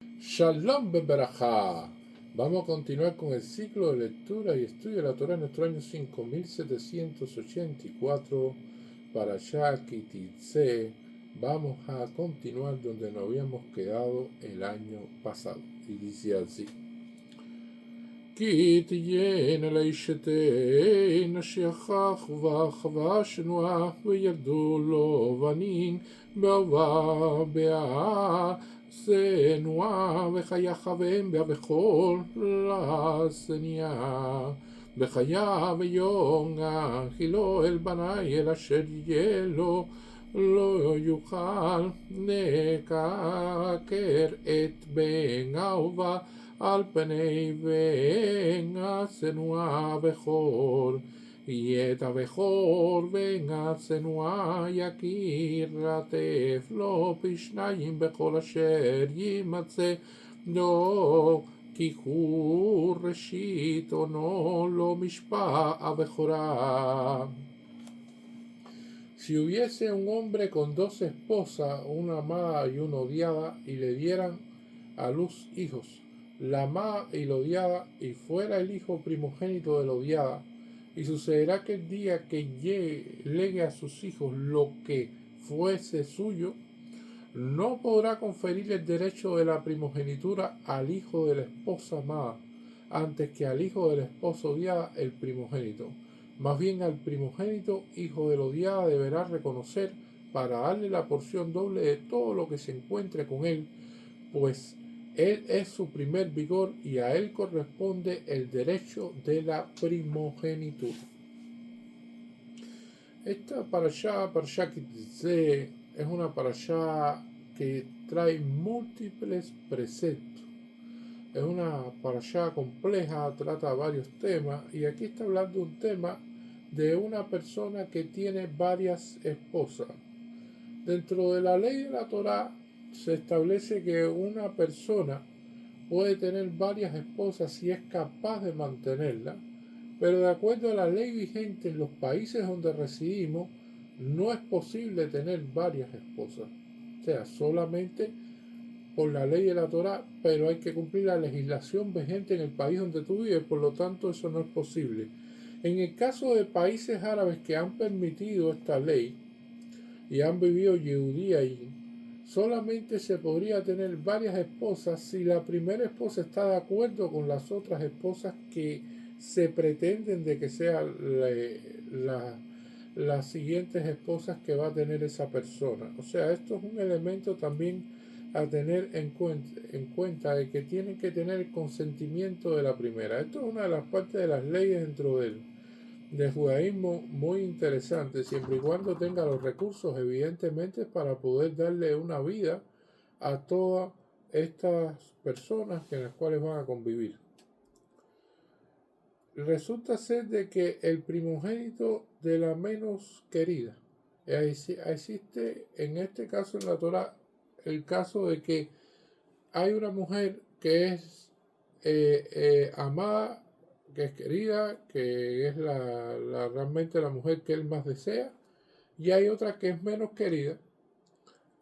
Shalom Beberajá. Vamos a continuar con el ciclo de lectura y estudio de la Torá en nuestro año 5784 para Kititze. Vamos a continuar donde nos habíamos quedado el año pasado. Y dice así. כי תהיינה לאשתן שכח וחווה שנועה וירדו לו בנים באהובה באה שנועה וחייכבם בה בכל לשניה בחיה ויונע כי לא אל בני אל אשר יהיה לו לא יוכל לקעקר את בן אהובה על פני בן השנואה הבכור, יהיה הבכור בן השנואה יכירתף לו פי שניים בכל אשר יימצא לו, כי הוא ראשית עונו לו משפע הבכורה. Si hubiese un hombre con dos esposas, una amada y una odiada, y le dieran a luz hijos, la amada y la odiada, y fuera el hijo primogénito de la odiada, y sucederá que el día que legue a sus hijos lo que fuese suyo, no podrá conferir el derecho de la primogenitura al hijo de la esposa amada, antes que al hijo de la esposa odiada el primogénito. Más bien al primogénito, hijo de la odiada, deberá reconocer para darle la porción doble de todo lo que se encuentre con él, pues él es su primer vigor y a él corresponde el derecho de la primogenitura. Esta parashá Kititze, es una parashá que trae múltiples preceptos. Es una parashá compleja, trata varios temas, y aquí está hablando de un tema de una persona que tiene varias esposas. Dentro de la ley de la Torá se establece que una persona puede tener varias esposas si es capaz de mantenerlas, pero de acuerdo a la ley vigente en los países donde residimos, no es posible tener varias esposas. O sea, solamente por la ley de la Torá, pero hay que cumplir la legislación vigente en el país donde tú vives, por lo tanto eso no es posible. En el caso de países árabes que han permitido esta ley y han vivido Yehudí allí, solamente se podría tener varias esposas si la primera esposa está de acuerdo con las otras esposas que se pretenden de que sean las siguientes esposas que va a tener esa persona. O sea, esto es un elemento también a tener en cuenta de que tienen que tener el consentimiento de la primera. Esto es una de las partes de las leyes dentro del judaísmo muy interesante, siempre y cuando tenga los recursos evidentemente para poder darle una vida a todas estas personas con las cuales van a convivir. Resulta ser de que el primogénito de la menos querida, existe en este caso en la Torá el caso de que hay una mujer que es amada, que es querida, que es realmente la mujer que él más desea, y hay otra que es menos querida.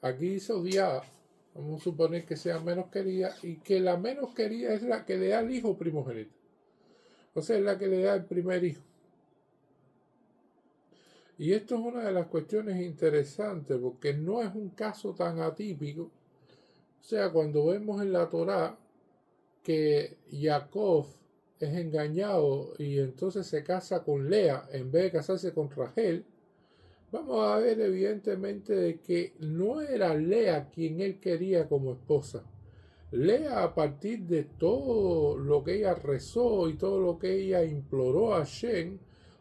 Aquí dice odiada, vamos a suponer que sea menos querida, y que la menos querida es la que le da el hijo primogénito. O sea, es la que le da el primer hijo. Y esto es una de las cuestiones interesantes, porque no es un caso tan atípico. O sea, cuando vemos en la Torá que Jacob es engañado y entonces se casa con Lea en vez de casarse con Rachel, vamos a ver evidentemente de que no era Lea quien él quería como esposa. Lea, a partir de todo lo que ella rezó y todo lo que ella imploró a Shem,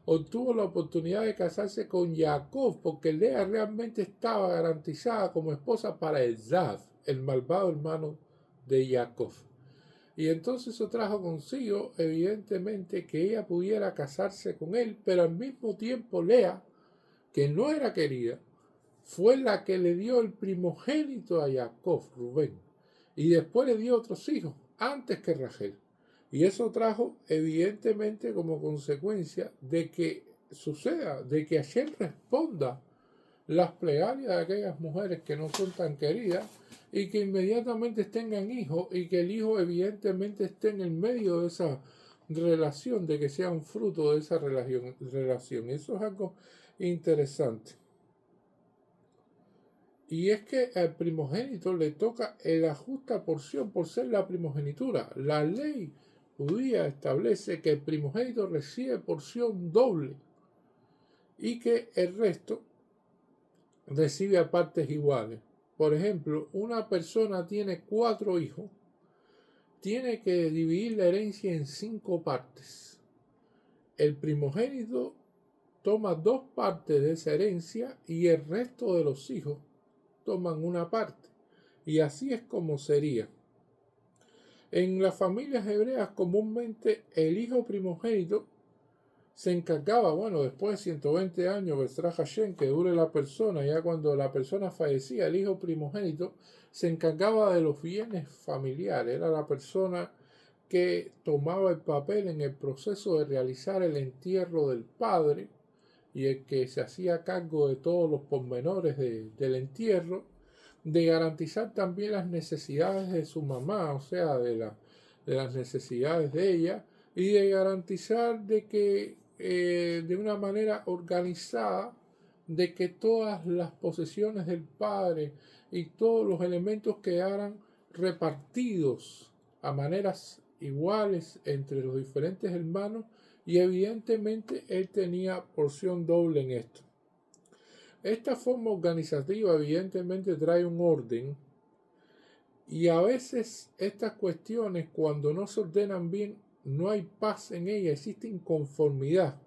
obtuvo la oportunidad de casarse con Jacob, porque Lea realmente estaba garantizada como esposa para Esav, el malvado hermano de Jacob. Y entonces eso trajo consigo, evidentemente, que ella pudiera casarse con él, pero al mismo tiempo Lea, que no era querida, fue la que le dio el primogénito a Jacob, Rubén, y después le dio otros hijos, antes que Rachel. Y eso trajo, evidentemente, como consecuencia de que suceda, de que Hashem responda las plegarias de aquellas mujeres que no son tan queridas y que inmediatamente tengan hijos y que el hijo evidentemente esté en el medio de esa relación, de que sea un fruto de esa relación. Eso es algo interesante. Y es que al primogénito le toca la justa porción por ser la primogenitura. La ley judía establece que el primogénito recibe porción doble y que el resto recibe a partes iguales. Por ejemplo, una persona tiene 4 hijos, tiene que dividir la herencia en 5 partes. El primogénito toma 2 partes de esa herencia y el resto de los hijos toman una parte. Y así es como sería. En las familias hebreas comúnmente el hijo primogénito se encargaba, bueno, después de 120 años, Besra Hashem, que dure la persona, ya cuando la persona fallecía, el hijo primogénito se encargaba de los bienes familiares, era la persona que tomaba el papel en el proceso de realizar el entierro del padre y el que se hacía cargo de todos los pormenores del entierro, de garantizar también las necesidades de su mamá, o sea, de las necesidades de ella, y de garantizar de que de una manera organizada, de que todas las posesiones del padre y todos los elementos quedaran repartidos a maneras iguales entre los diferentes hermanos, y evidentemente él tenía porción doble en esto. Esta forma organizativa evidentemente trae un orden y a veces estas cuestiones, cuando no se ordenan bien, no hay paz en ella, existe inconformidad.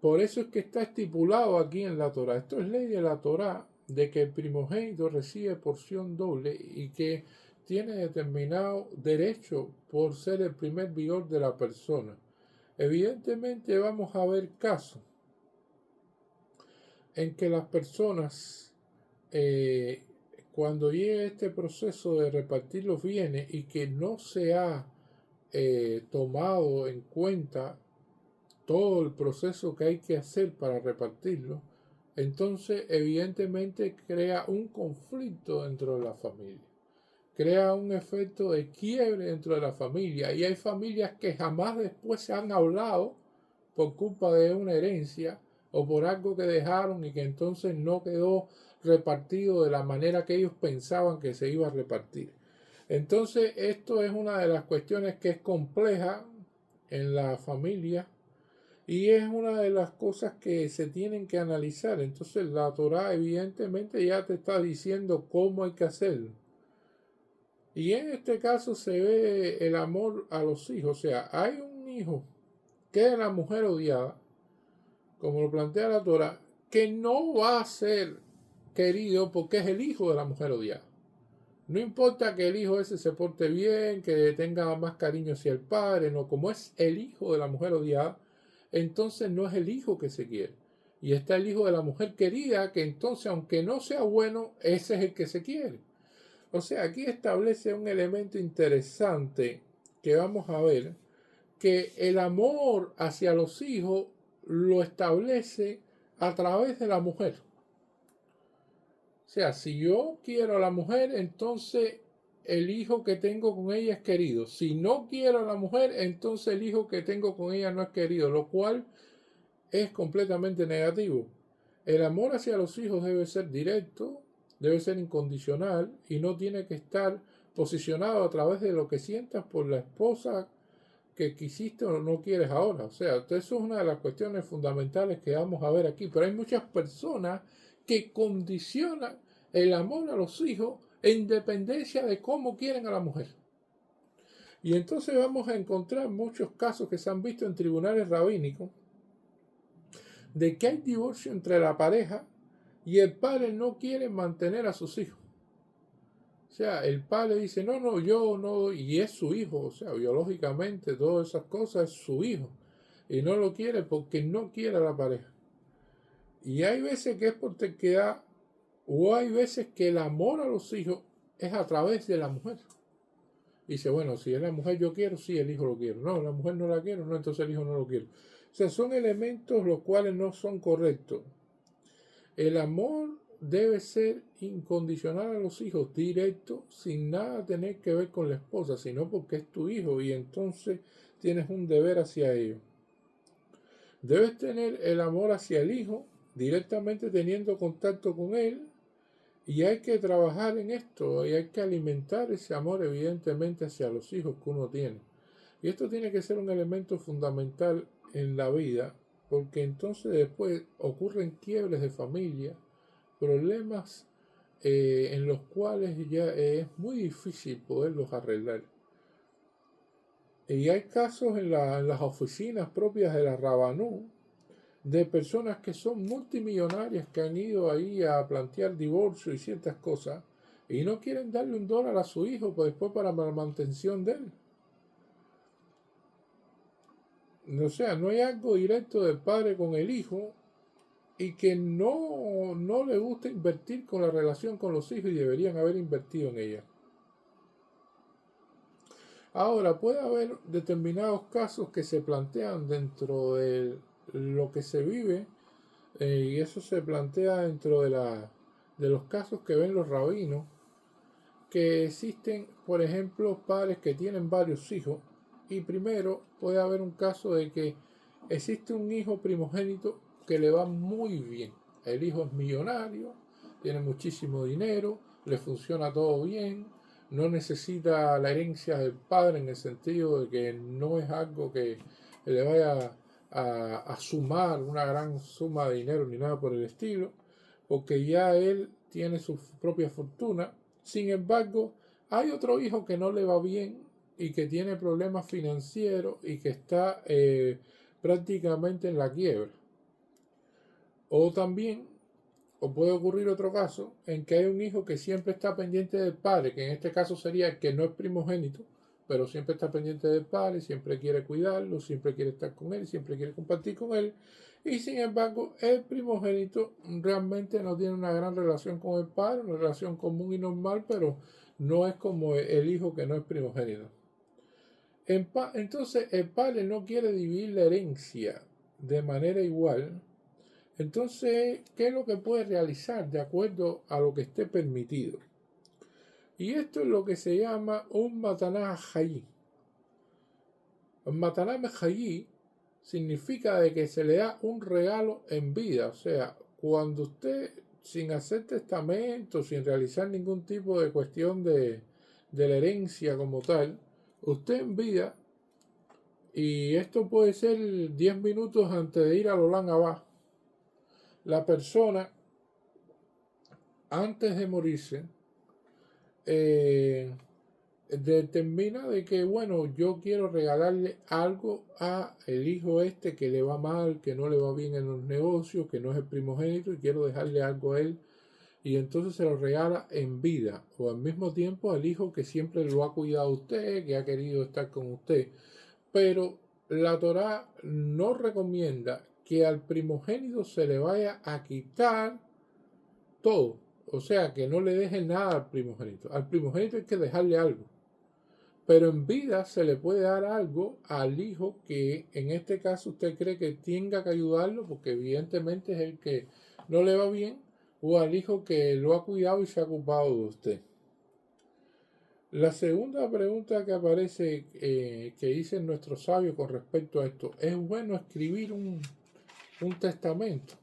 Por eso es que está estipulado aquí en la Torá. Esto es ley de la Torá, de que el primogénito recibe porción doble y que tiene determinado derecho por ser el primer vigor de la persona. Evidentemente vamos a ver casos en que las personas, cuando llegue este proceso de repartir los bienes y que no se ha tomado en cuenta todo el proceso que hay que hacer para repartirlo, entonces evidentemente crea un conflicto dentro de la familia, crea un efecto de quiebre dentro de la familia, y hay familias que jamás después se han hablado por culpa de una herencia o por algo que dejaron y que entonces no quedó repartido de la manera que ellos pensaban que se iba a repartir. Entonces esto es una de las cuestiones que es compleja en la familia y es una de las cosas que se tienen que analizar. Entonces la Torá evidentemente ya te está diciendo cómo hay que hacerlo. Y en este caso se ve el amor a los hijos. O sea, hay un hijo que es la mujer odiada, como lo plantea la Torá, que no va a ser querido porque es el hijo de la mujer odiada. No importa que el hijo ese se porte bien, que tenga más cariño hacia el padre, no, como es el hijo de la mujer odiada, entonces no es el hijo que se quiere. Y está el hijo de la mujer querida, que entonces, aunque no sea bueno, ese es el que se quiere. O sea, aquí establece un elemento interesante que vamos a ver, que el amor hacia los hijos lo establece a través de la mujer. O sea, si yo quiero a la mujer, entonces el hijo que tengo con ella es querido. Si no quiero a la mujer, entonces el hijo que tengo con ella no es querido, lo cual es completamente negativo. El amor hacia los hijos debe ser directo, debe ser incondicional y no tiene que estar posicionado a través de lo que sientas por la esposa que quisiste o no quieres ahora. O sea, eso es una de las cuestiones fundamentales que vamos a ver aquí. Pero hay muchas personas que condicionan el amor a los hijos en dependencia de cómo quieren a la mujer. Y entonces vamos a encontrar muchos casos que se han visto en tribunales rabínicos de que hay divorcio entre la pareja y el padre no quiere mantener a sus hijos. O sea, el padre dice, no, yo no, y es su hijo, o sea, biológicamente todas esas cosas es su hijo, y no lo quiere porque no quiere a la pareja. Y hay veces que es por terquedad, o hay veces que el amor a los hijos es a través de la mujer. Dice, bueno, si es la mujer yo quiero, sí, el hijo lo quiero. No, la mujer no la quiero, no, entonces el hijo no lo quiero. O sea, son elementos los cuales no son correctos. El amor debe ser incondicional a los hijos, directo, sin nada tener que ver con la esposa, sino porque es tu hijo y entonces tienes un deber hacia ellos. Debes tener el amor hacia el hijo, directamente teniendo contacto con él, y hay que trabajar en esto, y hay que alimentar ese amor evidentemente hacia los hijos que uno tiene. Y esto tiene que ser un elemento fundamental en la vida, porque entonces después ocurren quiebres de familia, problemas en los cuales ya es muy difícil poderlos arreglar. Y hay casos en las oficinas propias de la Rabanú de personas que son multimillonarias que han ido ahí a plantear divorcio y ciertas cosas y no quieren darle $1 a su hijo pues después para la mantención de él. O sea, no hay algo directo del padre con el hijo y que no le gusta invertir con la relación con los hijos y deberían haber invertido en ella. Ahora, puede haber determinados casos que se plantean dentro de lo que se vive y eso se plantea dentro de los casos que ven los rabinos, que existen, por ejemplo, padres que tienen varios hijos y primero puede haber un caso de que existe un hijo primogénito que le va muy bien. El hijo es millonario, tiene muchísimo dinero, le funciona todo bien, no necesita la herencia del padre en el sentido de que no es algo que le vaya a sumar una gran suma de dinero ni nada por el estilo, porque ya él tiene su propia fortuna. Sin embargo, hay otro hijo que no le va bien y que tiene problemas financieros y que está prácticamente en la quiebra. O también, o puede ocurrir otro caso, en que hay un hijo que siempre está pendiente del padre, que en este caso sería el que no es primogénito, pero siempre está pendiente del padre, siempre quiere cuidarlo, siempre quiere estar con él, siempre quiere compartir con él. Y sin embargo, el primogénito realmente no tiene una gran relación con el padre, una relación común y normal, pero no es como el hijo que no es primogénito. Entonces, el padre no quiere dividir la herencia de manera igual. Entonces, ¿qué es lo que puede realizar de acuerdo a lo que esté permitido? Y esto es lo que se llama un Mataná Hayí. Un Mataná Hayí significa de que se le da un regalo en vida. O sea, cuando usted, sin hacer testamento, sin realizar ningún tipo de cuestión de la herencia como tal, usted en vida, y esto puede ser 10 minutos antes de ir al Olán Abá, la persona, antes de morirse, determina de que, bueno, yo quiero regalarle algo a el hijo este que le va mal, que no le va bien en los negocios, que no es el primogénito y quiero dejarle algo a él. Y entonces se lo regala en vida o al mismo tiempo al hijo que siempre lo ha cuidado a usted, que ha querido estar con usted. Pero la Torá no recomienda que al primogénito se le vaya a quitar todo. O sea, que no le deje nada al primogénito. Al primogénito hay que dejarle algo. Pero en vida se le puede dar algo al hijo que en este caso usted cree que tenga que ayudarlo porque evidentemente es el que no le va bien, o al hijo que lo ha cuidado y se ha ocupado de usted. La segunda pregunta que aparece que dicen nuestros sabios con respecto a esto: ¿es bueno escribir un testamento?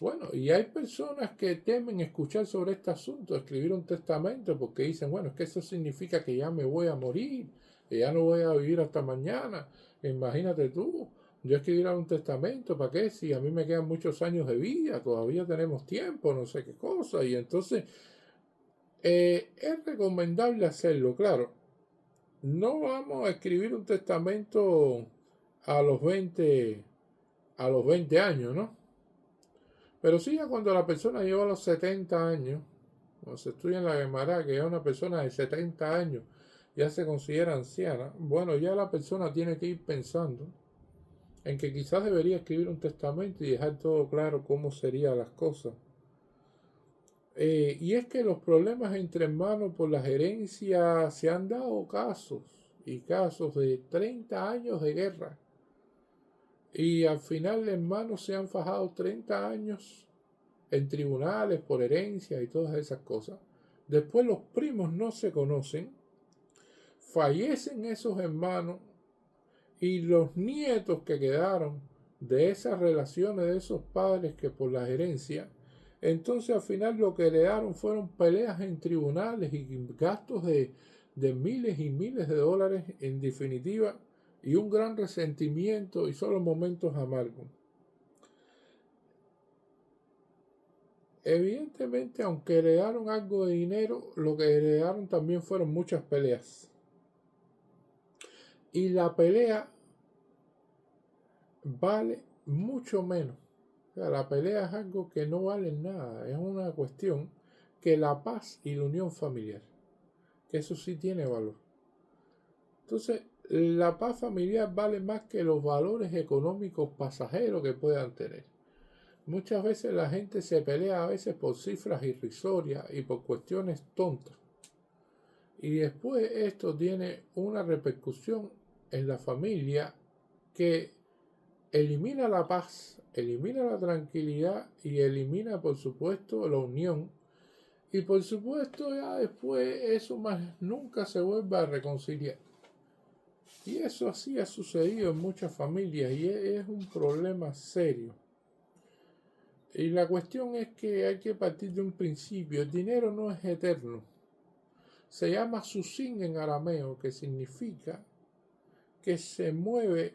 Bueno, y hay personas que temen escuchar sobre este asunto, escribir un testamento, porque dicen, bueno, es que eso significa que ya me voy a morir, que ya no voy a vivir hasta mañana. Imagínate tú, yo escribir un testamento, ¿para qué? Si a mí me quedan muchos años de vida, todavía tenemos tiempo, no sé qué cosa. Y entonces, es recomendable hacerlo, claro. No vamos a escribir un testamento a los 20 años, ¿no? Pero sí, ya cuando la persona lleva los 70 años, cuando se estudia en la Gemara que ya una persona de 70 años ya se considera anciana, bueno, ya la persona tiene que ir pensando en que quizás debería escribir un testamento y dejar todo claro cómo serían las cosas. Y es que los problemas entre hermanos por las herencias se han dado casos y casos de 30 años de guerra. Y al final, hermanos, se han fajado 30 años en tribunales por herencia y todas esas cosas. Después los primos no se conocen, fallecen esos hermanos y los nietos que quedaron de esas relaciones de esos padres que por la herencia, entonces al final lo que heredaron fueron peleas en tribunales y gastos de miles y miles de dólares en definitiva y un gran resentimiento y solo momentos amargos. Evidentemente, aunque heredaron algo de dinero, lo que heredaron también fueron muchas peleas. Y la pelea vale mucho menos. O sea, la pelea es algo que no vale nada. Es una cuestión que la paz y la unión familiar. Que eso sí tiene valor. Entonces, la paz familiar vale más que los valores económicos pasajeros que puedan tener. Muchas veces la gente se pelea a veces por cifras irrisorias y por cuestiones tontas. Y después esto tiene una repercusión en la familia que elimina la paz, elimina la tranquilidad y elimina por supuesto la unión. Y por supuesto ya después eso más nunca se vuelve a reconciliar. Y eso así ha sucedido en muchas familias y es un problema serio. Y la cuestión es que hay que partir de un principio. El dinero no es eterno. Se llama susin en arameo, que significa que se mueve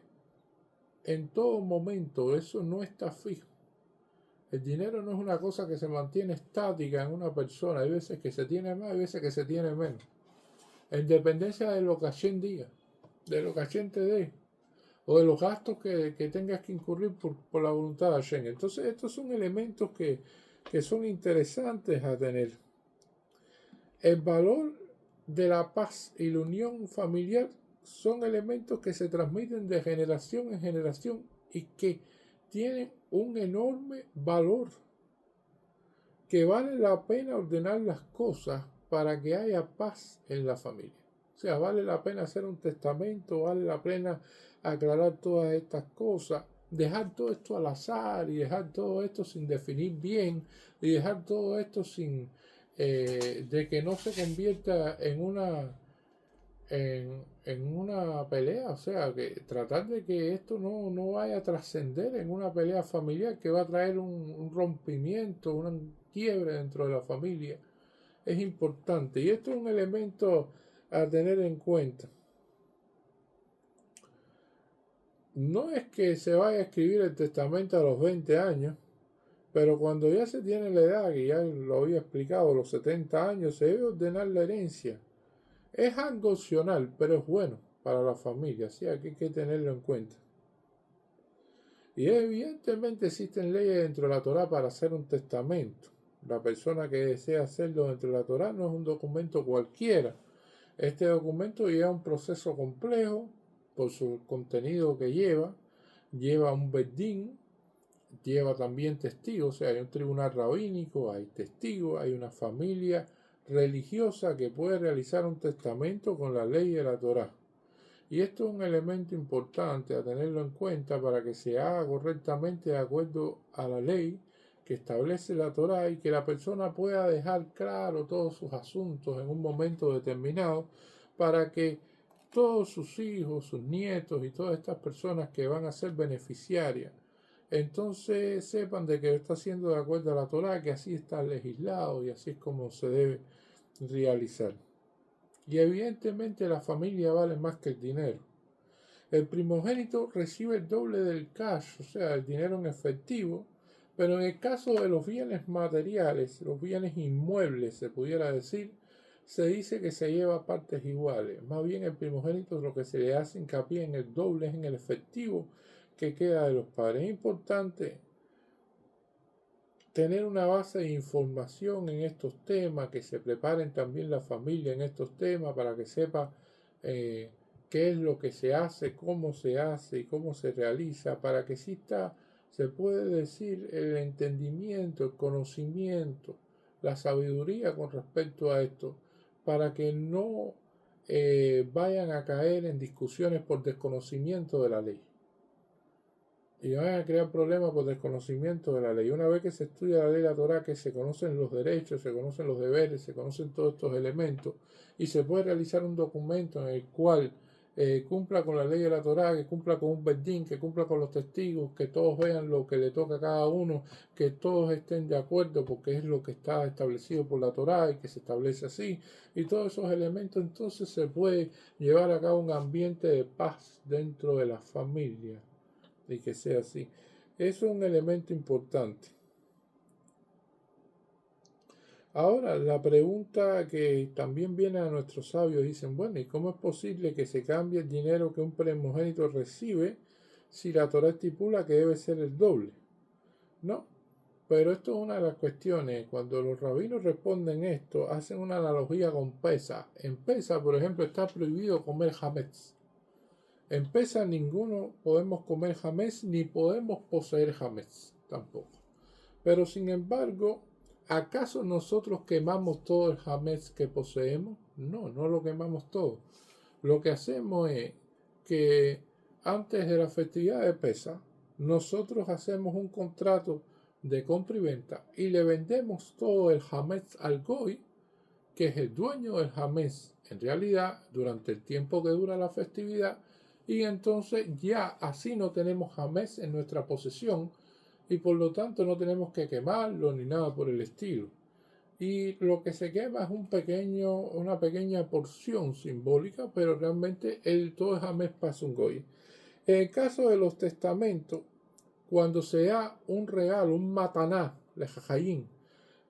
en todo momento. Eso no está fijo. El dinero no es una cosa que se mantiene estática en una persona. Hay veces que se tiene más, hay veces que se tiene menos. En dependencia de lo que Hashem diga, de lo que Hashem te dé, o de los gastos que tengas que incurrir por la voluntad de Hashem. Entonces, estos son elementos que son interesantes a tener. El valor de la paz y la unión familiar son elementos que se transmiten de generación en generación y que tienen un enorme valor, que vale la pena ordenar las cosas para que haya paz en la familia. O sea, vale la pena hacer un testamento, vale la pena aclarar todas estas cosas, dejar todo esto al azar y dejar todo esto sin definir bien y dejar todo esto sin de que no se convierta en una pelea, o sea, que tratar de que esto no vaya a trascender en una pelea familiar que va a traer un rompimiento, un quiebre dentro de la familia. Es importante y esto es un elemento a tener en cuenta. No es que se vaya a escribir el testamento a los 20 años, pero cuando ya se tiene la edad, que ya lo había explicado, los 70 años, se debe ordenar la herencia. Es algo opcional, pero es bueno para la familia, así que hay que tenerlo en cuenta. Y evidentemente existen leyes dentro de la Torá para hacer un testamento. La persona que desea hacerlo dentro de la Torá no es un documento cualquiera. Este documento lleva un proceso complejo por su contenido que lleva un bedín, lleva también testigos, o sea, hay un tribunal rabínico, hay testigos, hay una familia religiosa que puede realizar un testamento con la ley de la Torá. Y esto es un elemento importante a tenerlo en cuenta para que se haga correctamente de acuerdo a la ley que establece la Torá y que la persona pueda dejar claro todos sus asuntos en un momento determinado para que todos sus hijos, sus nietos y todas estas personas que van a ser beneficiarias entonces sepan de que está haciendo de acuerdo a la Torá, que así está legislado y así es como se debe realizar. Y evidentemente la familia vale más que el dinero. El primogénito recibe el doble del cash, o sea, el dinero en efectivo, pero en el caso de los bienes materiales, los bienes inmuebles, se pudiera decir, se dice que se lleva partes iguales. Más bien el primogénito lo que se le hace hincapié en el doble es en el efectivo que queda de los padres. Es importante tener una base de información en estos temas, que se preparen también la familia en estos temas para que sepa qué es lo que se hace y cómo se realiza, para que exista, se puede decir, el entendimiento, el conocimiento, la sabiduría con respecto a esto, para que no vayan a caer en discusiones por desconocimiento de la ley. y van a crear problemas por desconocimiento de la ley. Una vez que se estudia la ley de la Torá, que se conocen los derechos, se conocen los deberes, se conocen todos estos elementos, y se puede realizar un documento en el cual cumpla con la ley de la Torá, que cumpla con un bedín, que cumpla con los testigos, que todos vean lo que le toca a cada uno, que todos estén de acuerdo porque es lo que está establecido por la Torá y que se establece así, y todos esos elementos, entonces se puede llevar a cabo un ambiente de paz dentro de la familia y que sea así. Eso es un elemento importante. Ahora, la pregunta que también viene a nuestros sabios, dicen, bueno, ¿y cómo es posible que se cambie el dinero que un primogénito recibe si la Torah estipula que debe ser el doble? No, pero esto es una de las cuestiones. Cuando los rabinos responden esto, hacen una analogía con Pesa. En Pesa, por ejemplo, está prohibido comer hametz. En Pesa ninguno podemos comer hametz ni podemos poseer hametz tampoco. Pero sin embargo, ¿acaso nosotros quemamos todo el hametz que poseemos? No, no lo quemamos todo. Lo que hacemos es que antes de la festividad de Pesa, nosotros hacemos un contrato de compra y venta y le vendemos todo el hametz al goy, que es el dueño del hametz en realidad durante el tiempo que dura la festividad, y entonces ya así no tenemos hametz en nuestra posesión y por lo tanto no tenemos que quemarlo ni nada por el estilo. Y lo que se quema es una pequeña porción simbólica, pero realmente todo el hametz pasa un goy. En el caso de los testamentos, cuando se da un regalo, un mataná, lejajayín,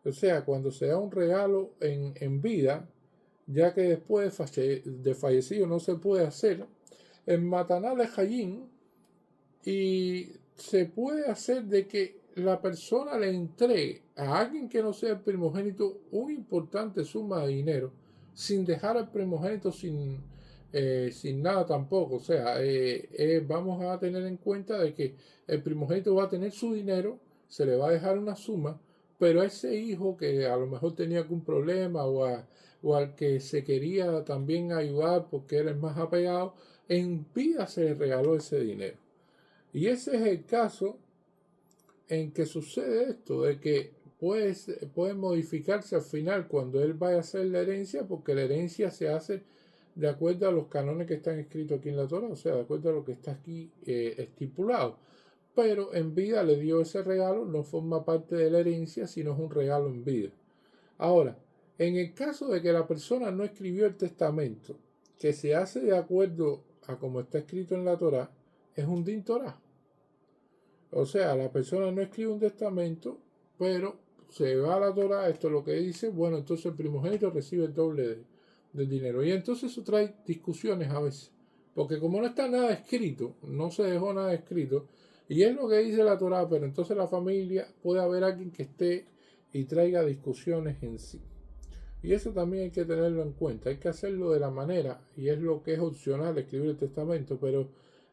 o sea, cuando se da un regalo en vida, ya que después de fallecido no se puede hacer, en mataná lejayín, y se puede hacer de que la persona le entregue a alguien que no sea el primogénito una importante suma de dinero, sin dejar al primogénito sin nada tampoco. O sea, vamos a tener en cuenta de que el primogénito va a tener su dinero, se le va a dejar una suma, pero a ese hijo que a lo mejor tenía algún problema o al que se quería también ayudar porque era el más apegado, en vida se le regaló ese dinero. Y ese es el caso en que sucede esto, de que puede modificarse al final cuando él vaya a hacer la herencia, porque la herencia se hace de acuerdo a los canones que están escritos aquí en la Torah, o sea, de acuerdo a lo que está aquí estipulado. Pero en vida le dio ese regalo, no forma parte de la herencia, sino es un regalo en vida. Ahora, en el caso de que la persona no escribió el testamento, que se hace de acuerdo a como está escrito en la Torah, es un din Torah. O sea, la persona no escribe un testamento, pero se va a la Torah, esto es lo que dice, bueno, entonces el primogénito recibe el doble del dinero. Y entonces eso trae discusiones a veces, porque como no está nada escrito, no se dejó nada escrito, y es lo que dice la Torah, pero entonces la familia puede haber alguien que esté y traiga discusiones en sí. Y eso también hay que tenerlo en cuenta, hay que hacerlo de la manera, y es lo que es opcional escribir el testamento, pero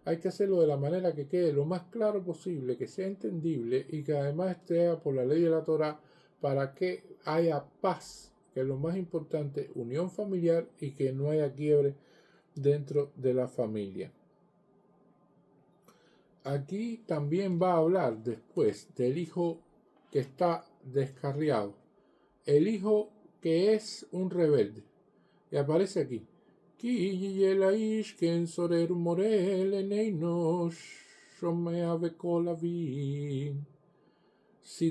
hay que hacerlo de la manera que quede lo más claro posible, que sea entendible y que además esté por la ley de la Torah para que haya paz, que es lo más importante, unión familiar y que no haya quiebre dentro de la familia. Aquí también va a hablar después del hijo que está descarriado, el hijo que es un rebelde. Y aparece aquí. Si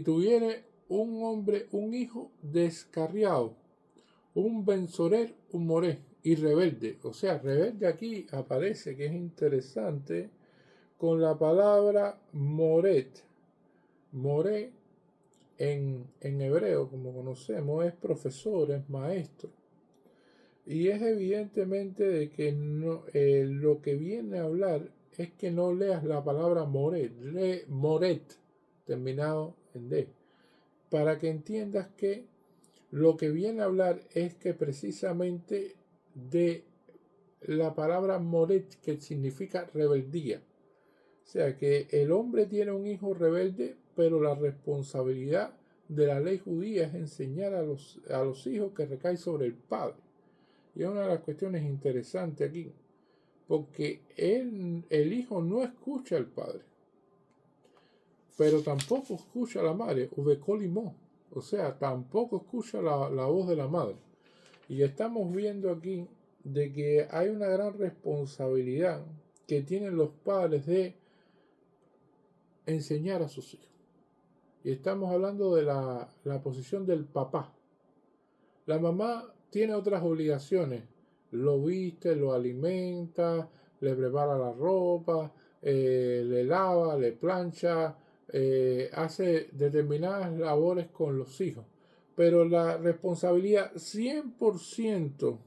tuviere un hombre, un hijo descarriado, un benzorer, un moré y rebelde. O sea, rebelde aquí aparece, que es interesante, con la palabra moret. Moré en hebreo, como conocemos, es profesor, es maestro. Y es evidentemente de que no, lo que viene a hablar es que no leas la palabra moret, lee moret, terminado en D, para que entiendas que lo que viene a hablar es que precisamente de la palabra moret, que significa rebeldía. O sea que el hombre tiene un hijo rebelde, pero la responsabilidad de la ley judía es enseñar a los hijos que recae sobre el padre. Y es una de las cuestiones interesantes aquí, porque el hijo no escucha al padre. pero tampoco escucha a la madre, ubecolimó, o sea, tampoco escucha la voz de la madre. Y estamos viendo aquí de que hay una gran responsabilidad que tienen los padres de enseñar a sus hijos. Y estamos hablando de la posición del papá. La mamá tiene otras obligaciones. Lo viste, lo alimenta, le prepara la ropa, le lava, le plancha, hace determinadas labores con los hijos. Pero la responsabilidad 100%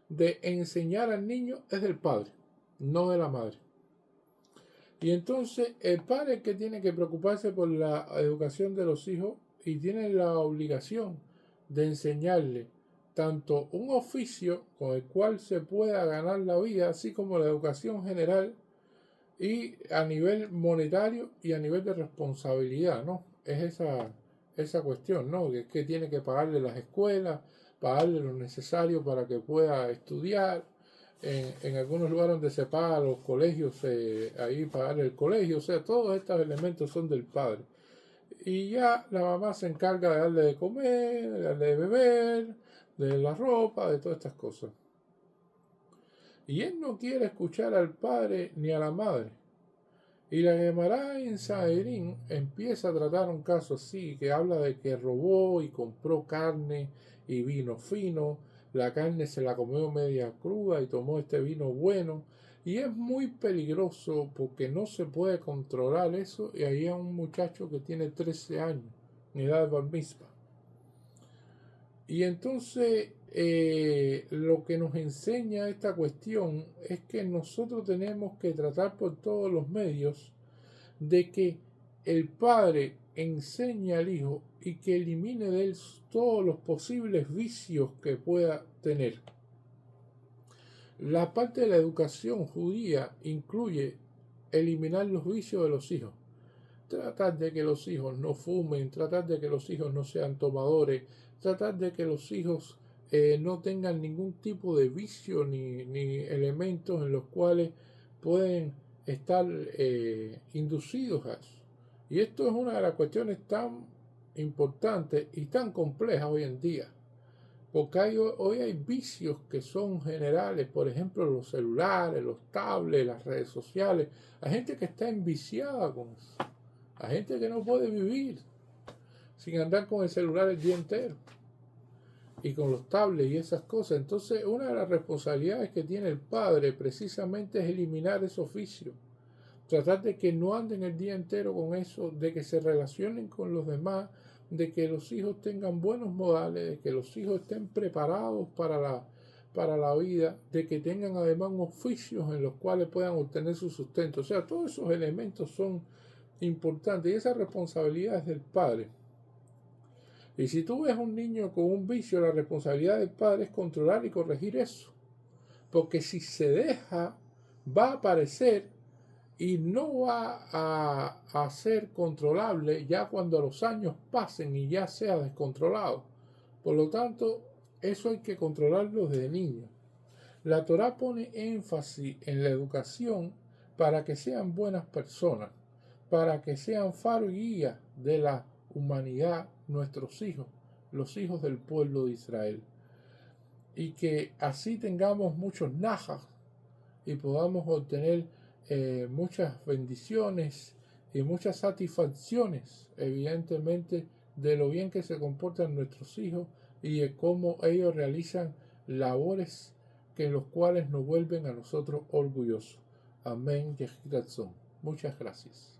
de enseñar al niño es del padre, no de la madre. Y entonces el padre que tiene que preocuparse por la educación de los hijos y tiene la obligación de enseñarle tanto un oficio con el cual se pueda ganar la vida, así como la educación general y a nivel monetario y a nivel de responsabilidad, ¿no? Es esa cuestión, ¿no? Que es que tiene que pagarle las escuelas, pagarle lo necesario para que pueda estudiar. En algunos lugares donde se paga los colegios, ahí pagar el colegio, o sea, todos estos elementos son del padre. Y ya la mamá se encarga de darle de comer, de darle de beber, de la ropa, de todas estas cosas. Y él no quiere escuchar al padre ni a la madre. Y la Gemara en Sanedrín empieza a tratar un caso así, que habla de que robó y compró carne y vino fino, la carne se la comió media cruda y tomó este vino bueno, y es muy peligroso porque no se puede controlar eso, y ahí hay un muchacho que tiene 13 años, en edad de bar mitzvah. Y entonces lo que nos enseña esta cuestión es que nosotros tenemos que tratar por todos los medios de que el padre enseñe al hijo y que elimine de él todos los posibles vicios que pueda tener. La parte de la educación judía incluye eliminar los vicios de los hijos. Tratar de que los hijos no fumen, tratar de que los hijos no sean tomadores, tratar de que los hijos no tengan ningún tipo de vicio ni elementos en los cuales pueden estar inducidos a eso. Y esto es una de las cuestiones tan importantes y tan complejas hoy en día. Porque hoy hay vicios que son generales, por ejemplo los celulares, los tablets, las redes sociales. Hay gente que está enviciada con eso. Hay gente que no puede vivir sin andar con el celular el día entero y con los tablets y esas cosas. Entonces, una de las responsabilidades que tiene el padre precisamente es eliminar esos vicios. Tratar de que no anden el día entero con eso, de que se relacionen con los demás, de que los hijos tengan buenos modales, de que los hijos estén preparados para la vida, de que tengan además oficios en los cuales puedan obtener su sustento. O sea, todos esos elementos son importante, y esa responsabilidad es del padre. Y si tú ves un niño con un vicio, la responsabilidad del padre es controlar y corregir eso, porque si se deja va a aparecer y no va a ser controlable ya cuando los años pasen y ya sea descontrolado. Por lo tanto, eso hay que controlarlo desde niño. La Torá pone énfasis en la educación para que sean buenas personas, para que sean faro y guía de la humanidad, nuestros hijos, los hijos del pueblo de Israel. Y que así tengamos muchos najas y podamos obtener muchas bendiciones y muchas satisfacciones, evidentemente, de lo bien que se comportan nuestros hijos y de cómo ellos realizan labores que los cuales nos vuelven a nosotros orgullosos. Amén. Muchas gracias.